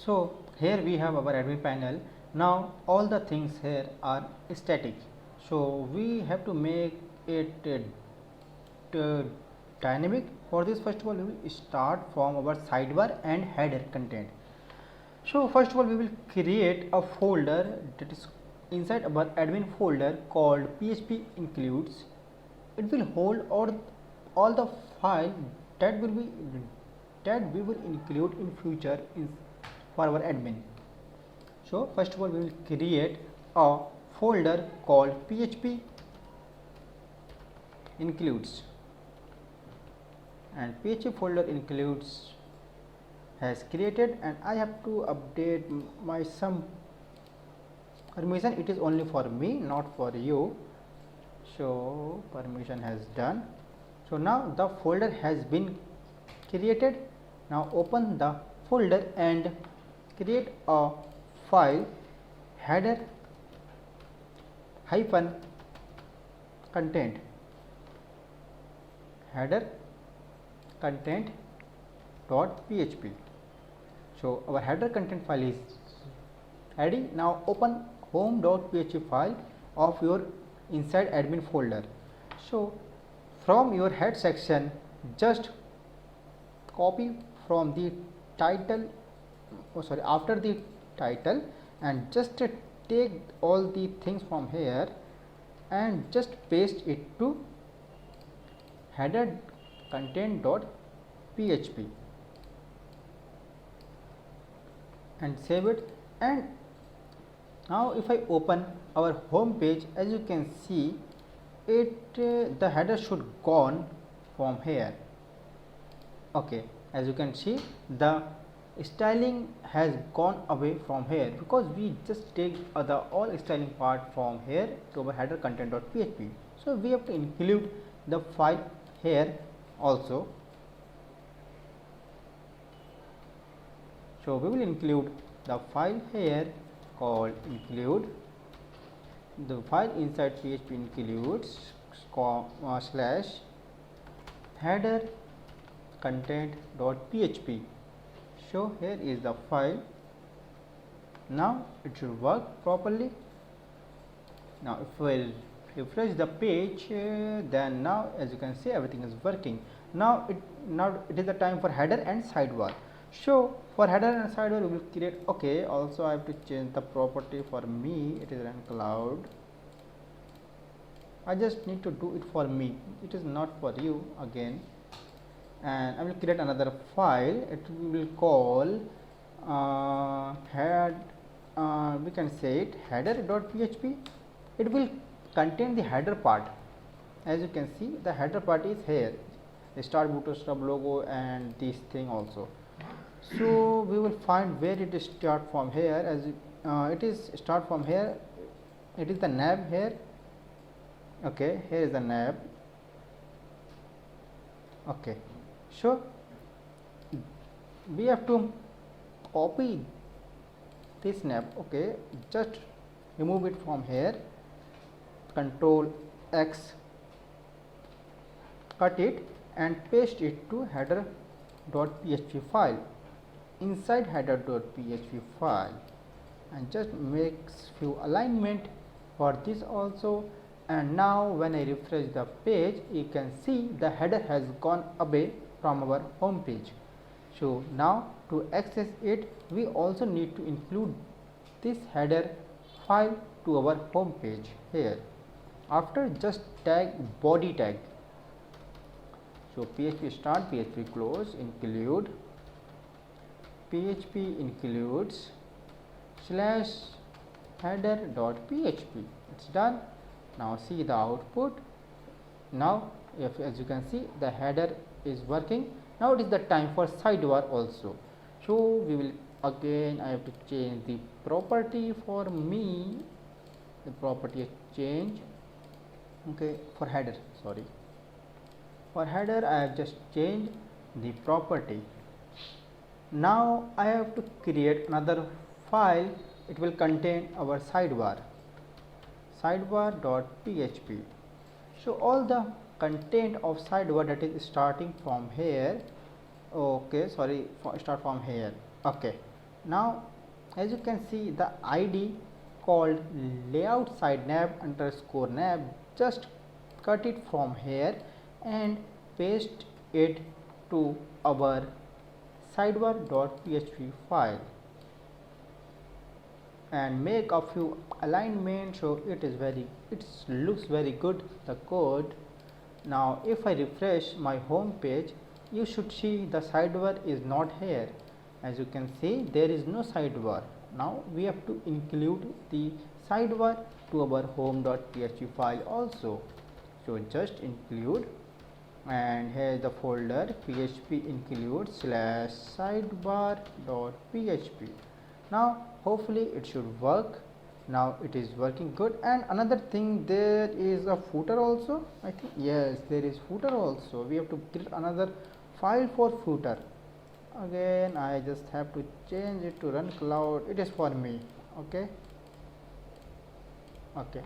So here we have our admin panel. Now all the things here are static, so we have to make it dynamic. For this, first of all, we will start from our sidebar and header content. So first of all, we will create a folder that is inside our admin folder called php includes. It will hold all the file that we will include in future for our admin. So first of all, we will create a folder called php includes, and php folder includes has created, and I have to update my some permission. It is only for me, not for you. So permission has done. So now the folder has been created. Now open the folder and create a file header hyphen content, header content dot php. So our header content file is ready. Now open home.php file of your inside admin folder. So from your head section, just copy from the title, after the title, and just take all the things from here and just paste it to header content dot php and save it. And now if I open our home page, as you can see, it the header should gone from here. Okay, as you can see, the styling has gone away from here because we just take the all styling part from here to our header content dot php. So we have to include the file here also. So we will include the file here called include. The file inside php includes slash header content dot php. So here is the file. Now it should work properly. Now if we refresh the page, then now as you can see, everything is working. Now it is the time for header and sidebar. So for header and sidebar we will create. Okay, also I have to change the property. For me it is run cloud. I just need to do it for me, it is not for you again. And I will create another file. It will call we can say it header.php. It will contain the header part. As you can see, the header part is here, the start bootstrap logo and this thing also. So we will find where it is start from here. As it is start from here, it is the nav here. Okay, here is the nav. Okay, so we have to copy this nav. Okay, just remove it from here, Control X, cut it and paste it to header.php file. Inside header.php file, and just makes few alignment for this also. And now when I refresh the page, you can see the header has gone away from our home page. So now to access it, we also need to include this header file to our home page here. After, just tag body tag. So php start, php close, include php includes slash header dot php. It's done. Now see the output. Now as you can see, the header is working. Now it is the time for sidebar also. So we will again, I have to change the property. For me, the property is change. Okay, for header, sorry, for header I have just changed the property. Now I have to create another file. It will contain our sidebar, sidebar.php. So all the content of sidebar, that is starting from here. Okay, sorry, start from here. Okay, Now as you can see, the id called layout side nav underscore nav, just cut it from here and paste it to our sidebar.php file and make a few alignment, so it looks very good, the code. Now if I refresh my home page, you should see the sidebar is not here. As you can see, there is no sidebar. Now we have to include the sidebar to our home.php file also. So just include, and here is the folder php include slash sidebar.php. Now hopefully it should work. Now it is working good. And another thing, there is a footer also, I think. Yes, there is footer also. We have to create another file for footer. Again I just have to change it to run cloud. It is for me. Okay,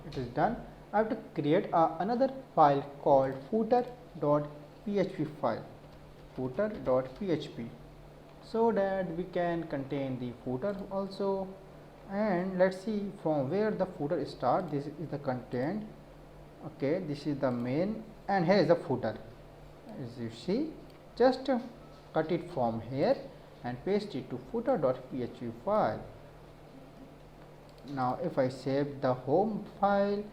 it is done. I have to create another file called footer.php file, footer.php, so that we can contain the footer also. And let's see from where the footer start. This is the content. Okay, this is the main, and here is the footer. As you see, just cut it from here and paste it to footer.php file. Now if I save the home file,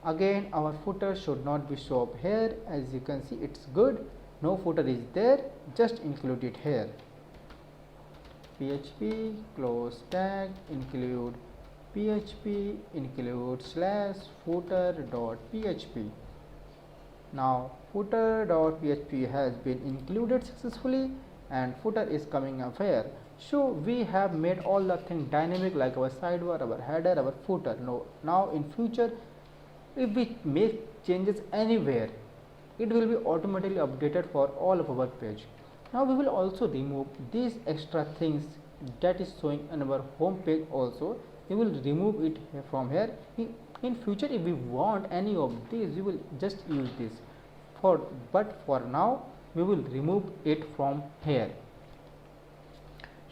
again our footer should not be shown up here. As you can see, it's good, no footer is there, just include it here. php close tag include php include slash footer.php. Now footer.php has been included successfully and footer is coming up here. So we have made all the things dynamic, like our sidebar, our header, our footer. Now in future, if we make changes anywhere, it will be automatically updated for all of our page. Now we will also remove these extra things that is showing on our home page also. We will remove it from here. In future, if we want any of these, we will just use this. But for now, we will remove it from here.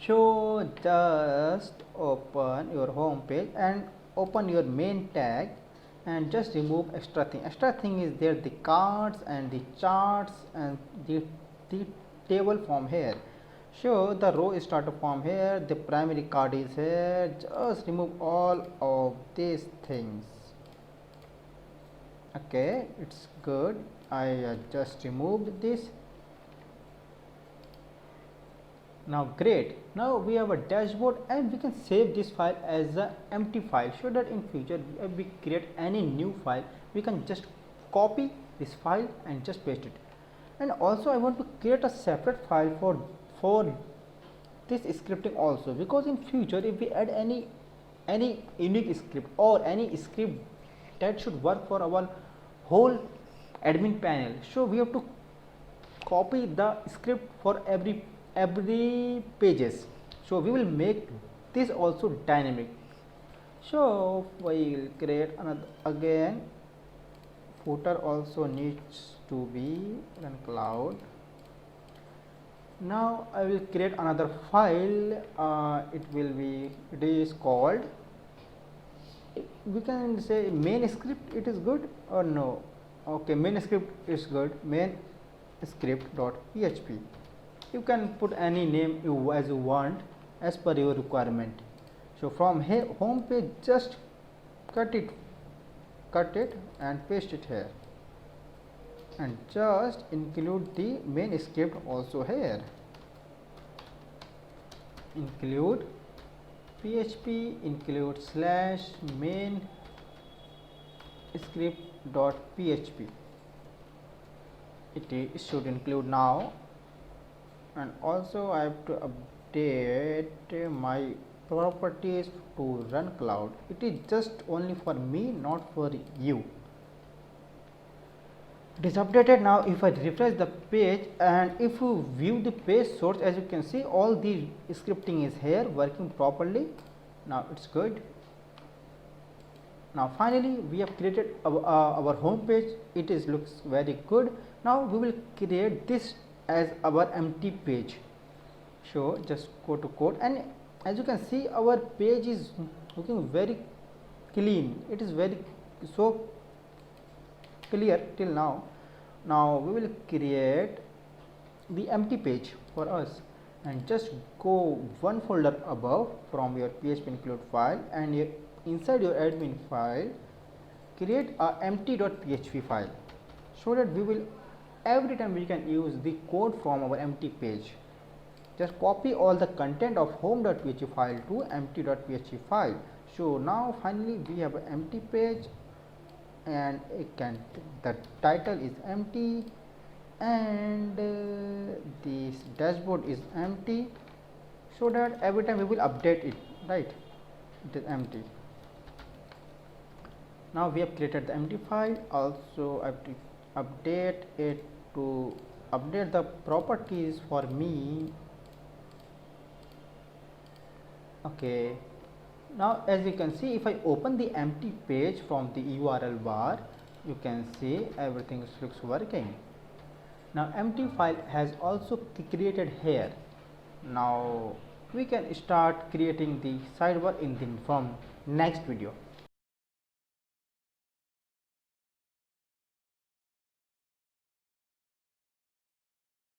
So just open your home page and open your main tag and just remove extra thing. Extra thing is there, the cards and the charts and the table from here. So the row is started from here, the primary card is here. Just remove all of these things. Okay, it's good. I just removed this. Now great, now we have a dashboard and we can save this file as a empty file, so that in future if we create any new file, we can just copy this file and just paste it. And also I want to create a separate file for this scripting also, because in future if we add any unique script or any script that should work for our whole admin panel, so we have to copy the script for every pages. So we will make this also dynamic. So we will create another, again footer also needs to be run cloud. Now I will create another file. It is called, we can say main script. It is good or no? Okay, main script is good, main script.php. You can put any name as you want as per your requirement. So from here home page, just cut it and paste it here, and just include the main script also here. Include php include slash main script.php. It should include now. And also I have to update my properties to run cloud. It is just only for me, not for you. It is updated now. If I refresh the page and if you view the page source, as you can see, all the scripting is here working properly. Now it's good. Now finally we have created our home page. It is looks very good. Now we will create this as our empty page. So just go to code, and as you can see, our page is looking very clean. It is very so clear till now. Now we will create the empty page for us, and just go one folder above from your php include file, and inside your admin file create a empty.php file, so that we will every time we can use the code from our empty page. Just copy all the content of home.php file to empty.php file. So now finally we have an empty page, and the title is empty, and this dashboard is empty, so that every time we will update it, right? It is empty. Now we have created the empty file. Also I have to update it to update the properties for me. Okay, now as you can see, if I open the empty page from the URL bar, you can see everything looks working. Now empty file has also created here. Now we can start creating the sidebar in the from next video.